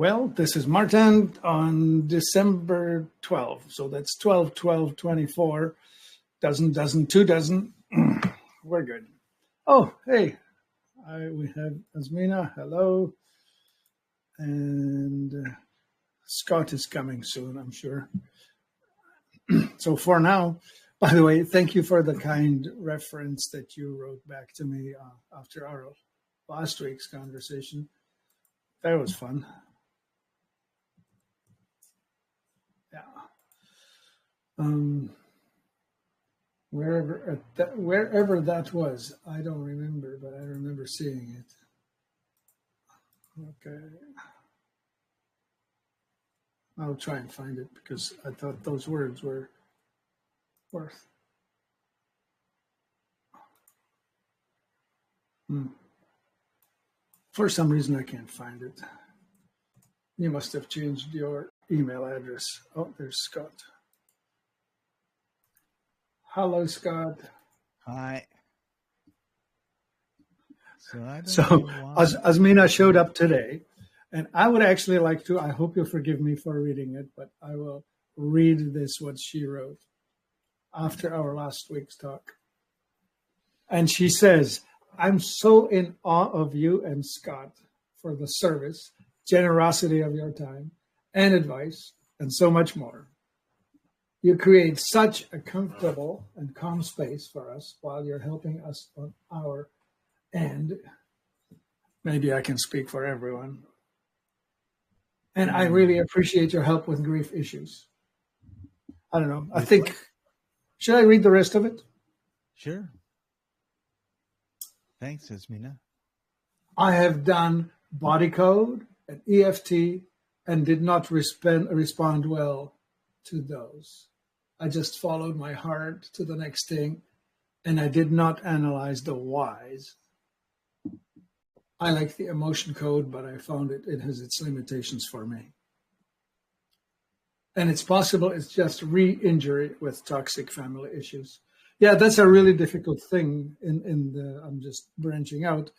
Well, this is Martin on December 12. So that's 12, 12, 24. Dozen, 2 dozen. We're good. Oh, hey, we have Asmina. Hello. And Scott is coming soon, I'm sure. So for now, by the way, thank you for the kind reference that you wrote back to me after our last week's conversation. That was fun. Yeah. Wherever that was, I don't remember, but I remember seeing it. Okay. I'll try and find it because I thought those words were worth. For some reason, I can't find it. You must have changed your email address. Oh, there's Scott. Hello, Scott. Hi. So Asmina showed up today, and I would actually like to, I hope you'll forgive me for reading it, but I will read this, what she wrote after our last week's talk. And she says, I'm so in awe of you and Scott for the service, generosity of your time and advice, and so much more. You create such a comfortable and calm space for us while you're helping us on our end. Maybe I can speak for everyone. And I really appreciate your help with grief issues. I don't know. I think, should I read the rest of it? Sure. Thanks, Asmina. I have done body code and EFT and did not respond well to those. I just followed my heart to the next thing, and I did not analyze the whys. I like the emotion code, but I found it has its limitations for me. And it's possible it's just re-injury with toxic family issues. Yeah, that's a really difficult thing I'm just branching out,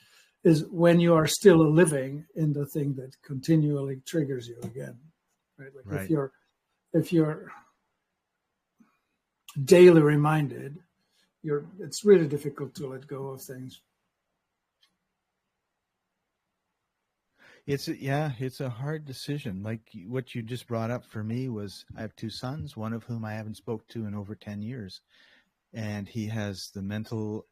is when you are still living in the thing that continually triggers you again, right? Like right. if you're daily reminded, it's really difficult to let go of things. It's a hard decision. Like what you just brought up for me was, I have 2 sons, one of whom I haven't spoke to in over 10 years. And he has the mental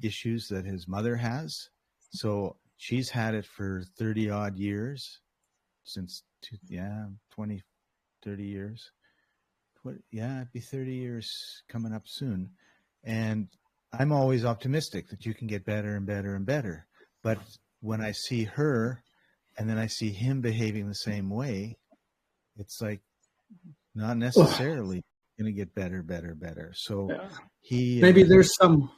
issues that his mother has. So she's had it for 30 odd years, since 20, 30 years. It'd be 30 years coming up soon. And I'm always optimistic that you can get better and better and better. But when I see her and then I see him behaving the same way, it's like not necessarily going to get better. So maybe there's some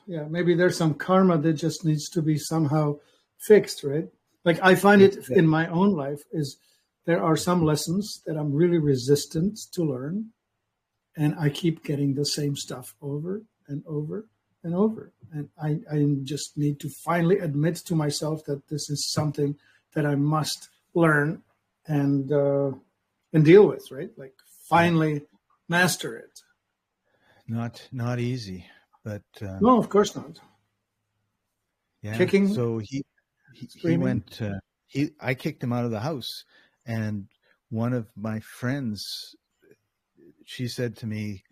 karma that just needs to be somehow fixed, right? Like I find it in my own life is there are some lessons that I'm really resistant to learn, and I keep getting the same stuff over and over and over. And I just need to finally admit to myself that this is something that I must learn and deal with, right? Like finally master it. Not easy, but no, of course not. Yeah. Kicking. So he went. I kicked him out of the house, and one of my friends, she said to me,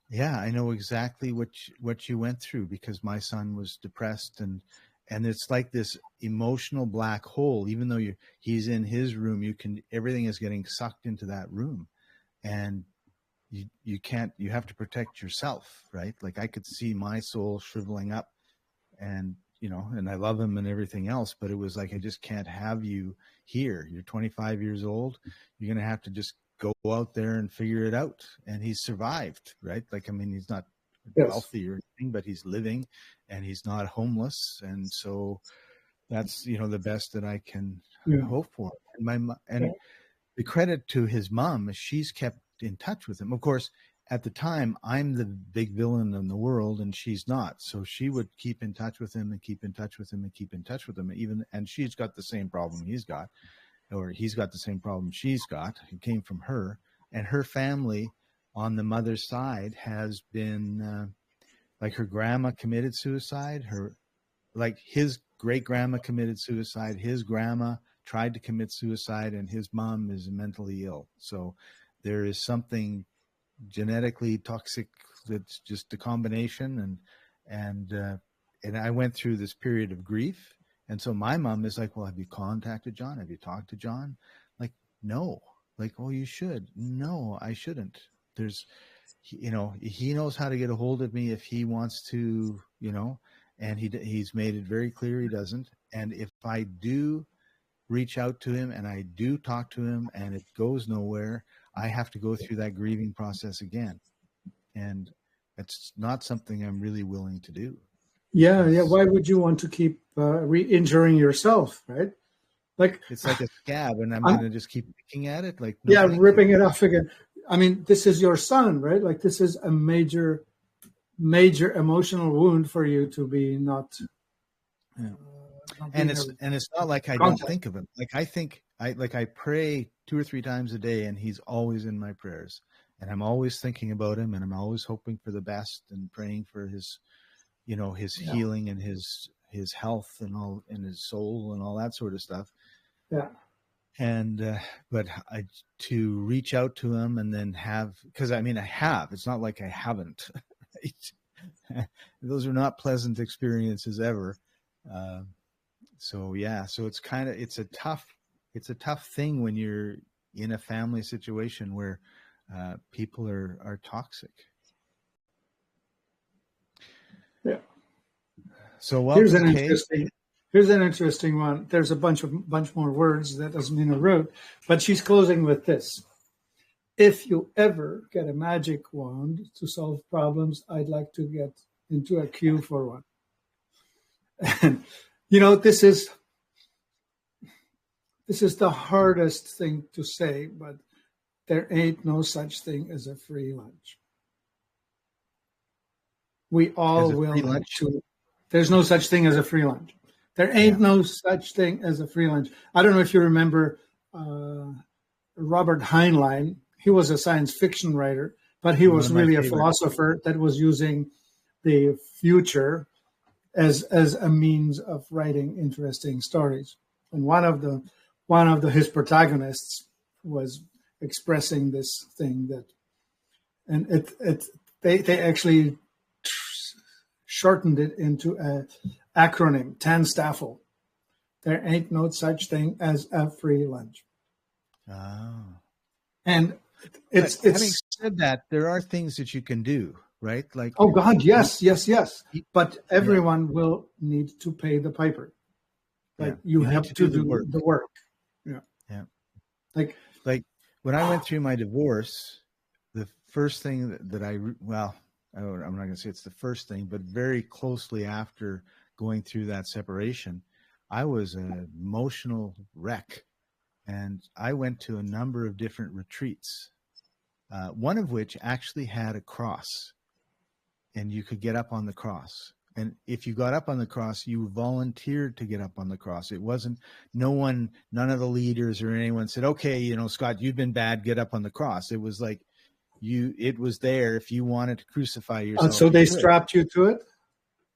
"Yeah, I know exactly what you went through because my son was depressed and it's like this emotional black hole. Even though he's in his room, everything is getting sucked into that room, and." You have to protect yourself, right? Like I could see my soul shriveling up and I love him and everything else, but it was like, I just can't have you here. You're 25 years old. You're going to have to just go out there and figure it out. And he's survived, right? Like, I mean, he's not wealthy or anything, but he's living and he's not homeless. And so that's, the best that I can hope for. And the credit to his mom is she's kept in touch with him. Of course, at the time, I'm the big villain in the world and she's not. So she would keep in touch with him and keep in touch with him and keep in touch with him. And she's got the same problem he's got. or he's got the same problem she's got. It came from her, and her family on the mother's side has been like her grandma committed suicide. Like his great grandma committed suicide. His grandma tried to commit suicide, and his mom is mentally ill. So there is something genetically toxic that's just a combination. And I went through this period of grief. And so my mom is like, well, have you contacted John? Have you talked to John? Like, no. Like, oh, you should. No, I shouldn't. There's, you know, he knows how to get a hold of me if he wants to, you know, and he's made it very clear he doesn't. And if I do reach out to him and I do talk to him and it goes nowhere, I have to go through that grieving process again. And it's not something I'm really willing to do. Yeah. Why would you want to keep re-injuring yourself, right? Like, it's like a scab, and I'm going to just keep picking at it. Like, no, ripping it off again. I mean, this is your son, right? Like, this is a major emotional wound for you to be not. And it's not like I don't think of him. Like I pray 2 or 3 times a day, and he's always in my prayers, and I'm always thinking about him, and I'm always hoping for the best and praying for his, you know, his healing and his health and all, and his soul and all that sort of stuff. Yeah. And but to reach out to him and then because I mean I have. It's not like I haven't. Right? Those are not pleasant experiences ever. So it's a tough thing when you're in a family situation where people are toxic. Yeah. So here's an interesting one. There's a bunch more words that Asmina wrote, but she's closing with this. If you ever get a magic wand to solve problems, I'd like to get into a queue for one. And you know, this is the hardest thing to say, but there ain't no such thing as a free lunch. We all will have to. There's no such thing as a free lunch. There ain't no such thing as a free lunch. I don't know if you remember Robert Heinlein. He was a science fiction writer, but he was really a philosopher that was using the future as a means of writing interesting stories. And one of his protagonists was expressing this thing that, and they actually shortened it into an acronym, TANSTAFL. There ain't no such thing as a free lunch. Oh. And it's having said that, there are things that you can do, right? Like, oh God, yes. But everyone will need to pay the piper. Like you have to do the work. Yeah. Yeah. Like when I went through my divorce, the first thing that I'm not going to say it's the first thing, but very closely after going through that separation, I was an emotional wreck. And I went to a number of different retreats, one of which actually had a cross, and you could get up on the cross. And if you got up on the cross, you volunteered to get up on the cross. It wasn't none of the leaders or anyone said, okay, you know, Scott, you've been bad, get up on the cross. It was like it was there if you wanted to crucify yourself. So they strapped you to it?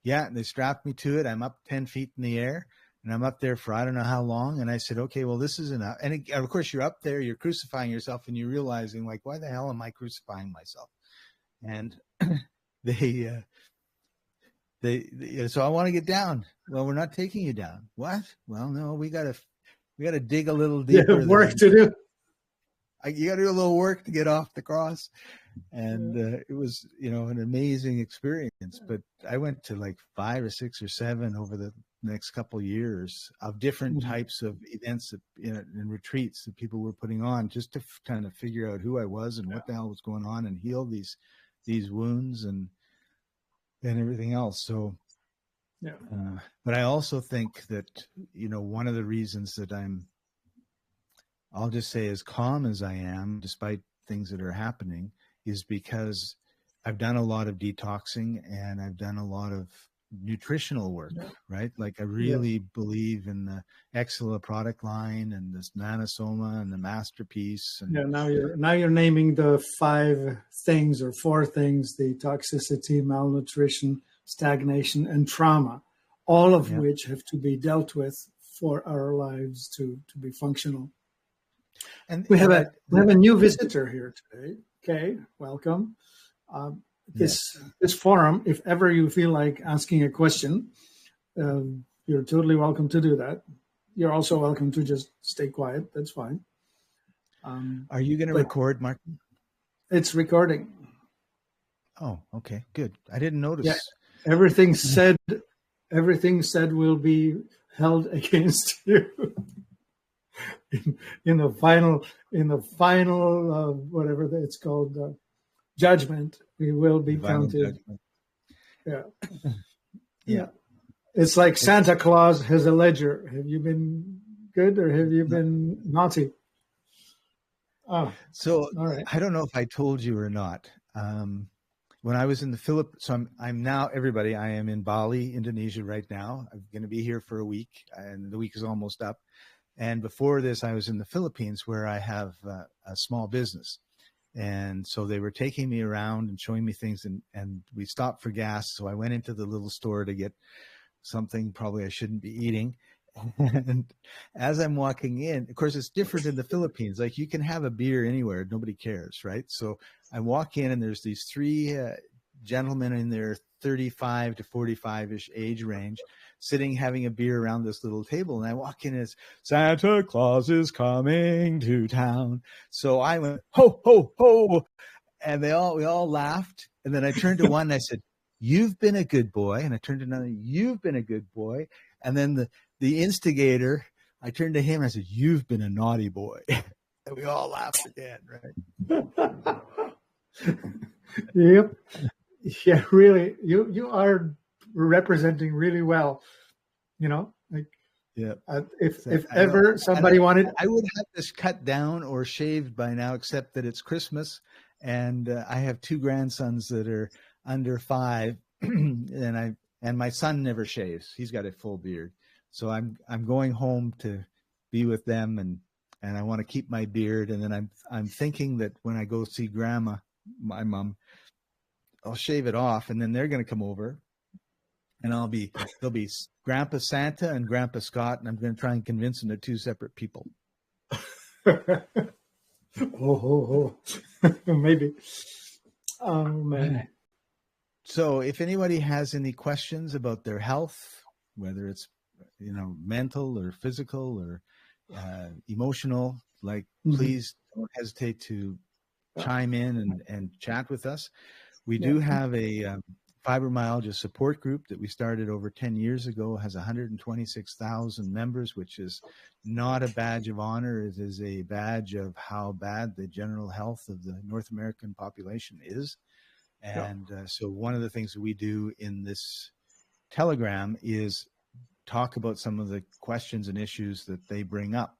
Yeah, they strapped me to it. I'm up 10 feet in the air. And I'm up there for I don't know how long. And I said, okay, well, this is enough. And of course, you're up there, you're crucifying yourself, and you're realizing, like, why the hell am I crucifying myself? And so I want to get down. Well, we're not taking you down. What? Well, no, we got to dig a little deeper. Yeah, work to do. You got to do a little work to get off the cross. And it was, you know, an amazing experience. But I went to like 5 or 6 or 7 over the next couple of years of different types of events and retreats that people were putting on just to kind of figure out who I was and what the hell was going on and heal these wounds and everything else. So, but I also think that, you know, one of the reasons that I'll just say as calm as I am, despite things that are happening, is because I've done a lot of detoxing and I've done a lot of nutritional work, right? Like I really believe in the Exela product line and this Nanosoma and the Masterpiece. And now you're naming the 5 things or 4 things: the toxicity, malnutrition, stagnation, and trauma, all of which have to be dealt with for our lives to be functional. And we have a new visitor here today. Okay, welcome. This forum, if ever you feel like asking a question, you're totally welcome to do that. You're also welcome to just stay quiet. That's fine. Are you going to record, Martin? It's recording. Oh, okay, good. I didn't notice. Yeah, everything said will be held against you in the final whatever it's called, judgment. We will be counted. Yeah. It's like Santa Claus has a ledger. Have you been good or have you been naughty? So I don't know if I told you or not. When I was in the Philippines, so I'm now, everybody, I am in Bali, Indonesia right now. I'm going to be here for a week, and the week is almost up. And before this, I was in the Philippines where I have a small business. And so they were taking me around and showing me things, and we stopped for gas. So I went into the little store to get something probably I shouldn't be eating. And as I'm walking in, of course, it's different in the Philippines. Like you can have a beer anywhere. Nobody cares, right? So I walk in and there's these 3 gentlemen in their 35 to 45-ish age range sitting, having a beer around this little table. And I walk in as Santa Claus is coming to town. So I went, ho, ho, ho. And we all laughed. And then I turned to one and I said, "You've been a good boy." And I turned to another, "You've been a good boy." And then the instigator, I turned to him and I said, "You've been a naughty boy." And we all laughed again, right? Yep. Yeah, really. You are representing really well. Like if ever somebody wanted, I would have this cut down or shaved by now, except that it's Christmas, and I have 2 grandsons that are under 5, and my son never shaves. He's got a full beard. So I'm going home to be with them, and I want to keep my beard. And then I'm thinking that when I go see Grandma, my mom, I'll shave it off, and then they're going to come over, and there'll be Grandpa Santa and Grandpa Scott, and I'm going to try and convince them they're 2 separate people. Maybe. Oh man. So if anybody has any questions about their health, whether it's mental or physical or emotional, please don't hesitate to chime in and chat with us. We do have a fibromyalgia support group that we started over 10 years ago, has 126,000 members, which is not a badge of honor. It is a badge of how bad the general health of the North American population is. And so one of the things that we do in this Telegram is talk about some of the questions and issues that they bring up.